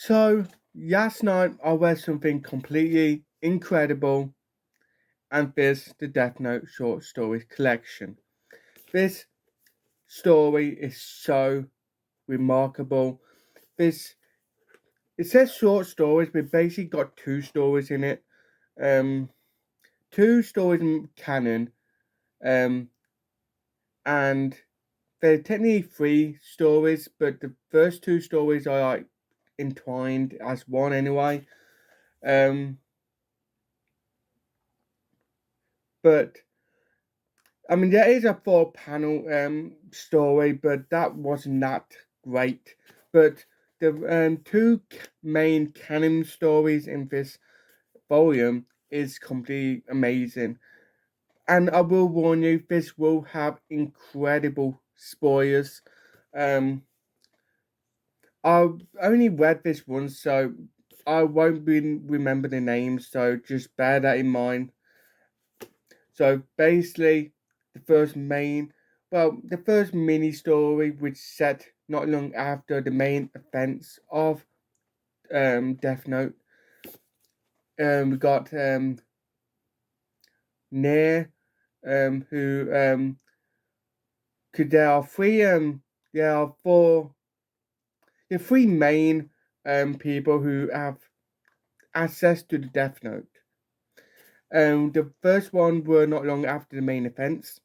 So last night I read something completely incredible, and this the Death Note short stories collection. This story is so remarkable. This it says short stories, but basically got two stories in it. Um, Two stories in canon, um, and they're technically three stories, but the first two stories are like entwined as one anyway. Um, but I mean, there is a four panel story, but that wasn't that great. But the two main canon stories in this volume is completely amazing. And I will warn you, this will have incredible spoilers. Um, I've only read this once, so I won't be remember the names. So just bear that in mind. So basically, the first mini story, which set not long after the main events of Death Note. We got Nair, who could there are three there are four there are three main people who have access to the Death Note. The first one were not long after the main events,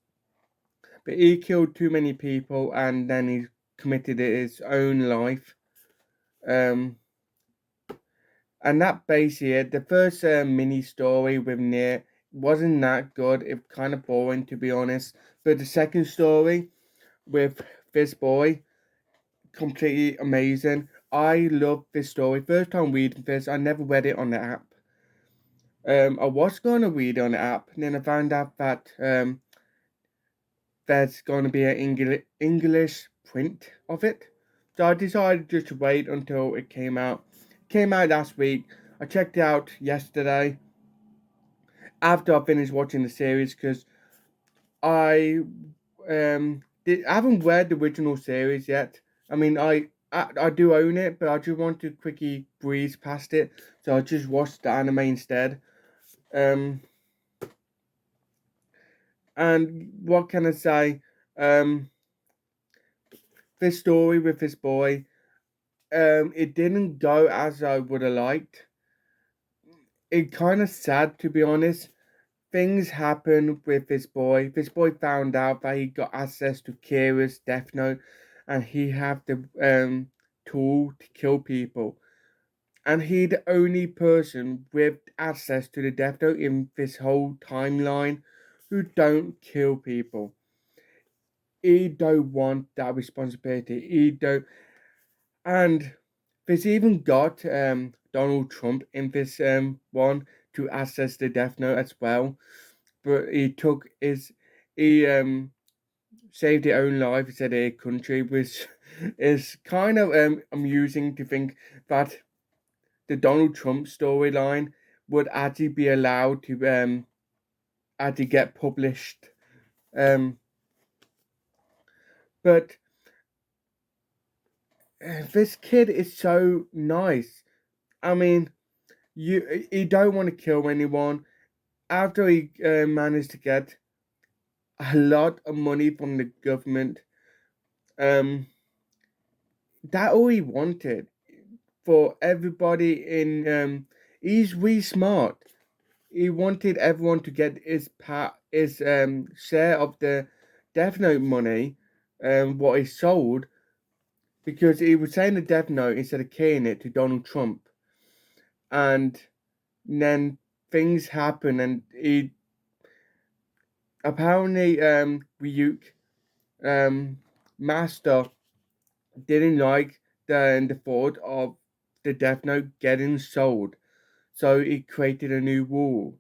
but he killed too many people and then he committed his own life. Um, and that basically it. The first mini story with Nier wasn't that good. It kind of boring to be honest. But the second story with this boy, completely amazing. I love this story. First time reading this, I never read it on the app. I was going to read it on the app, and then I found out that there's going to be an English print of it. So I decided just to wait until it came out. It came out last week. I checked it out yesterday after I finished watching the series because I I haven't read the original series yet. I mean, I do own it, but I just want to quickly breeze past it, so I just watched the anime instead. Um, and what can I say? Um, this story with this boy, it didn't go as I would have liked. It kind of sad to be honest. Things happened with this boy. This boy found out that he got access to Kira's Death Note, and he had the tool to kill people. And he the only person with access to the Death Note in this whole timeline who don't kill people. He don't want that responsibility. He don't, and there's even got Donald Trump in this one to access the Death Note as well. But he saved his own life instead of a country, which is kind of amusing to think that the Donald Trump storyline would actually be allowed to actually get published. Um, but this kid is so nice. I mean, he don't want to kill anyone. After he managed to get a lot of money from the government, um, that all he wanted for everybody in he's really smart. He wanted everyone to get his share of the Death Note money, what he sold, because he was saying the Death Note instead of keying it to Donald Trump, and then things happen, and he apparently Ryuk Master didn't like the thought of the Death Note getting sold, so he created a new rule,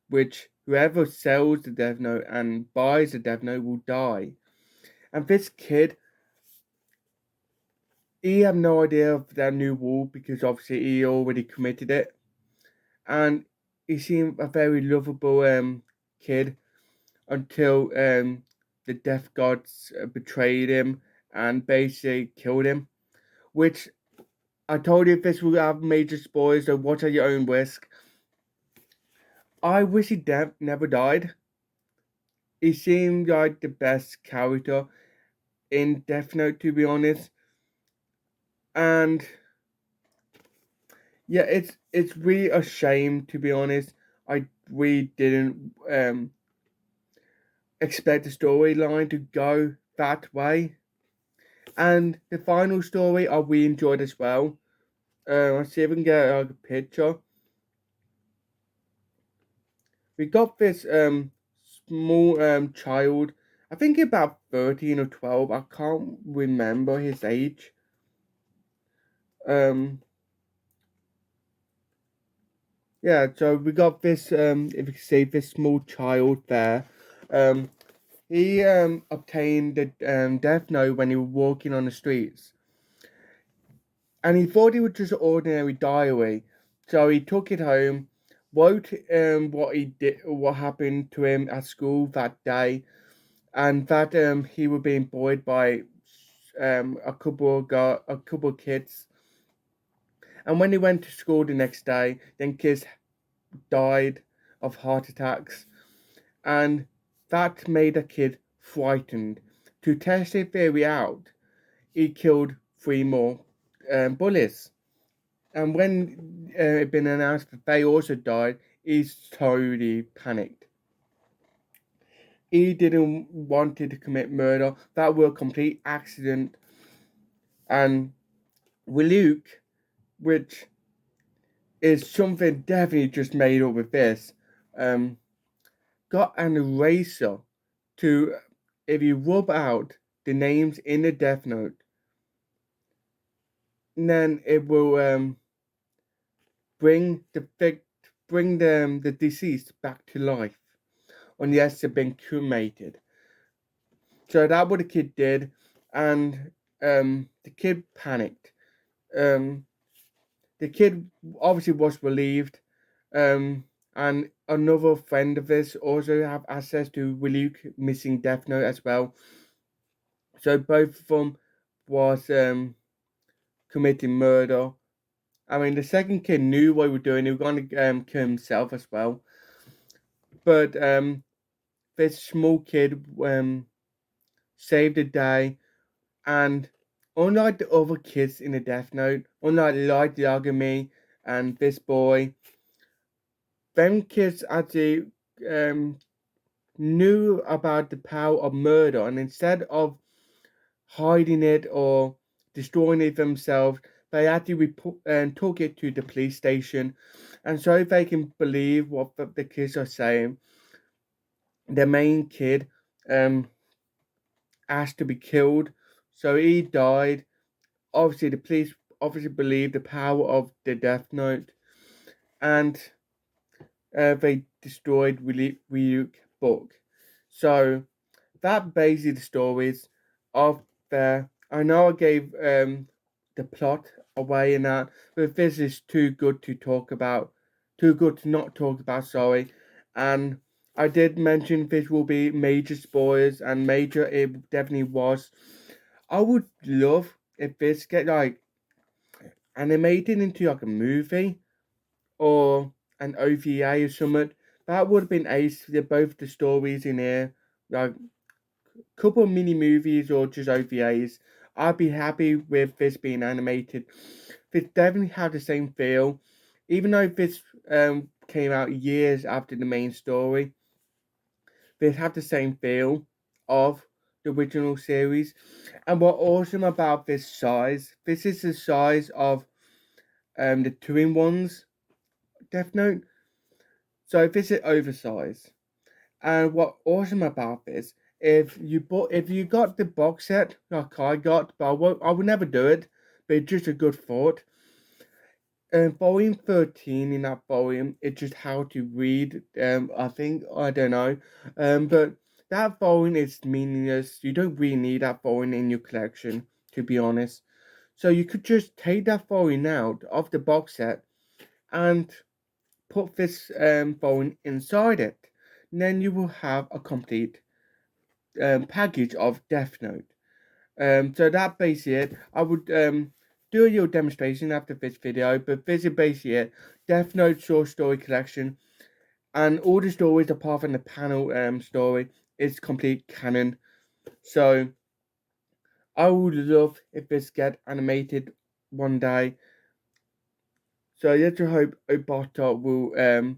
which whoever sells the Death Note and buys the Death Note will die. And this kid, he had no idea of that new rule because obviously he already committed it, and he seemed a very lovable kid until the Death Gods betrayed him and basically killed him, which I told you this will have major spoilers, so watch at your own risk. I wish he never died. He seemed like the best character in Death Note, to be honest. And yeah, it's really a shame, to be honest. I really didn't expect the storyline to go that way. And the final story I really enjoyed as well. Let's see if we can get a picture. We got this small child, I think about 13 or 12. I can't remember his age. Um yeah, so we got this if you can see this small child there. Um he obtained the death note when he was walking on the streets. And he thought it was just an ordinary diary. So he took it home, wrote what he did, what happened to him at school that day, and that he was being bullied by a couple of kids. And when he went to school the next day, then kids died of heart attacks, and that made a kid frightened. To test his theory out, he killed three more bullies. And when it been announced that they also died, he's totally panicked. He didn't want to commit murder. That was a complete accident. And with Luke, which is something definitely just made up with this, um, got an eraser to, if you rub out the names in the Death Note, then it will bring the deceased back to life, unless they've been cremated. So that's what the kid did, and the kid panicked. Um, the kid obviously was relieved, and another friend of his also have access to Luke missing Death Note as well. So both of them was committing murder. I mean, the second kid knew what he was doing. He was going to kill himself as well. But this small kid saved the day, and unlike the other kids in the Death Note, unlike Light Yagami and this boy, them kids actually knew about the power of murder, and instead of hiding it or destroying it themselves, they actually took it to the police station, and so they can believe what the kids are saying. The main kid asked to be killed, so he died. Obviously, the police obviously believe the power of the Death Note, and they destroyed Ryuk book. So that basically the stories of the. I know I gave the plot away in that, but this is too good to talk about, too good to not talk about. Sorry, and I did mention this will be major spoilers, and major it definitely was. I would love if this get like animated into like a movie or an OVA or something. That would have been ace. They're both the stories in here, like couple of mini movies or just OVAs. I'd be happy with this being animated. This definitely had the same feel, even though this came out years after the main story. They have the same feel of the original series. And what's awesome about this size, this is the size of the 2-in-1s Death Note. So this is oversized. And what's awesome about this, if you got the box set like I got, but I would never do it, but it's just a good thought. Volume 13 in that volume, it's just how to read. I think I don't know, but that volume is meaningless. You don't really need that volume in your collection, to be honest. So you could just take that volume out of the box set and put this volume inside it. And then you will have a complete package of Death Note. So that basically it. I would do your demonstration after this video, but this is basically it. Death Note short story collection, and all the stories apart from the panel story is complete canon. So I would love if this get animated one day. So I just hope Obata will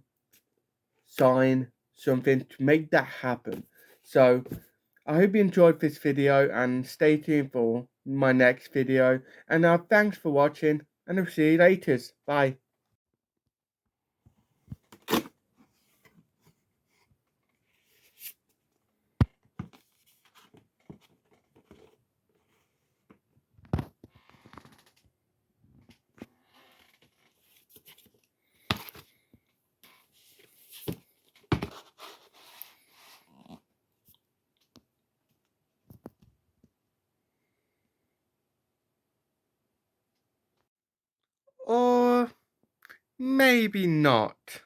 sign something to make that happen. So I hope you enjoyed this video and stay tuned for my next video. And thanks for watching, and I'll see you later. Bye. Or maybe not.